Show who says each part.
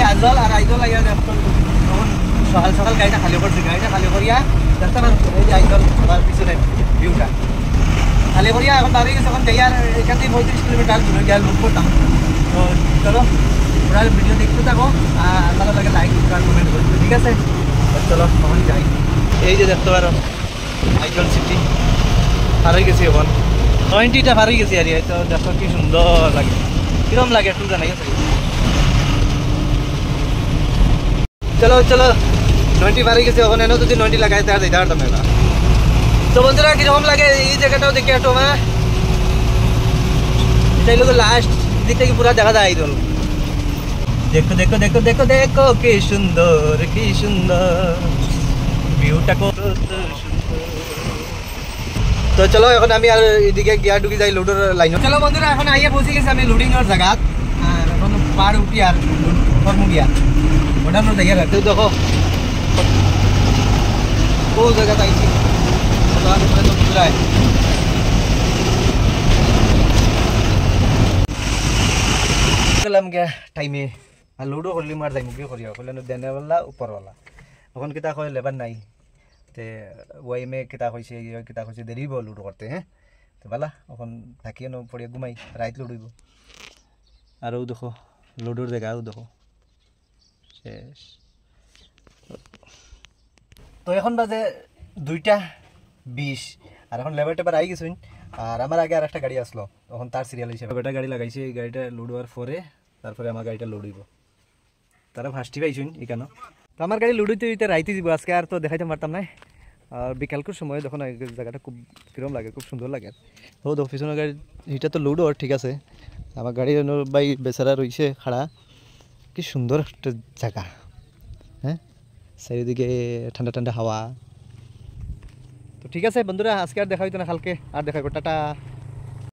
Speaker 1: আজল আর আইজল লাগিয়া তখন সকাল সকাল গাড়িটা খালি করছি, গাড়িটা খালি করিয়া দেখতে পারেন এই যে আইজল আমার পিছনে ভিউটা খালি করিয়া এখন দাঁড়িয়ে গেছে। এখন যাই আর এখান থেকে 35 কিলোমিটার দূরে গিয়ে লুট করতাম। তো চলো পুরা ভিডিও দেখতে থাকো আর ভালো লাগে লাইক আর কমেন্ট করতে, ঠিক আছে? চলো তখন যাই। এই যে দেখতে পারো আইজল সিটি পার হয়ে গেছি, এখন 90টা পার হয়ে গেছি আর তো দেখো কি সুন্দর লাগে, কিরম লাগে একটু জানাই। চলো চলো 90 পার হয়ে গেছি, ওখানে এনে যদি 90 লাগাই তার যেতে পারতাম না। তো বন্ধুরা কিরকম লাগে এই জায়গাটাও দেখে একটু আমার এটাই লোক লাস্ট দিক থেকে পুরা দেখা যায় আইজল। দেখো দেখো দেখো দেখো দেখো কি সুন্দর ভিউটা কত সুন্দর। তো চলো এখন আমি আর এদিকে গিয়া ঢুকি যাই লুডোর লাইন। চলো বন্ধুরা এখন আইয়া পৌঁছে গেছি আমি লুডিংয়ের জায়গাত, আর এখন পার উঠি আর কর্ম গিয়া ওঠানোর জায়গা রাখতে দেখো ও জায়গাতে আইছি গেলাম গিয়া টাইমে আর লুডো করলি মার যাই মুখে করিয়া করলেন দেনেওয়ালা উপরওয়ালা। এখন কিতা কয় লেবার নাই তে ওয়াইমে কিতা কইছে দেরিব লুডো করতে। হ্যাঁ তো বালা এখন থাকিয়ে নো পড়িয়া ঘুমাই, রাইত লুডুইব। আরও দেখো লুডোর জায়গাও দেখো শেষ। তো এখন বাজে 2:20 আর এখন লেবার টেবার আই গেছুন। আর আমার আগে আর একটা গাড়ি আসলো, তখন তার সিরিয়াল হিসেবে বেটা গাড়ি লাগাইছে। এই গাড়িটা লোড হওয়ার পরে তারপরে আমার গাড়িটা লোড হইব। তারা ফার্স্টই পাইছুন এখানে। তো আমার গাড়ি লোড হইতে রাইতে যাব আজকে, আর তো দেখাইতে পারতাম না। আর বিকালকুর সময় যখন জায়গাটা খুব কিরম লাগে, খুব সুন্দর লাগে। তো পিছনের গাড়ি এটা তো লোড হওয়ার ঠিক আছে, আমার গাড়ি বাই বেচারা রয়েছে খাড়া। কি সুন্দর একটা জায়গা, হ্যাঁ চারিদিকে ঠান্ডা ঠান্ডা হাওয়া। তো ঠিক আছে বন্ধুরা আজকে আর দেখা হইতো না, কালকে আর দেখা টাটা।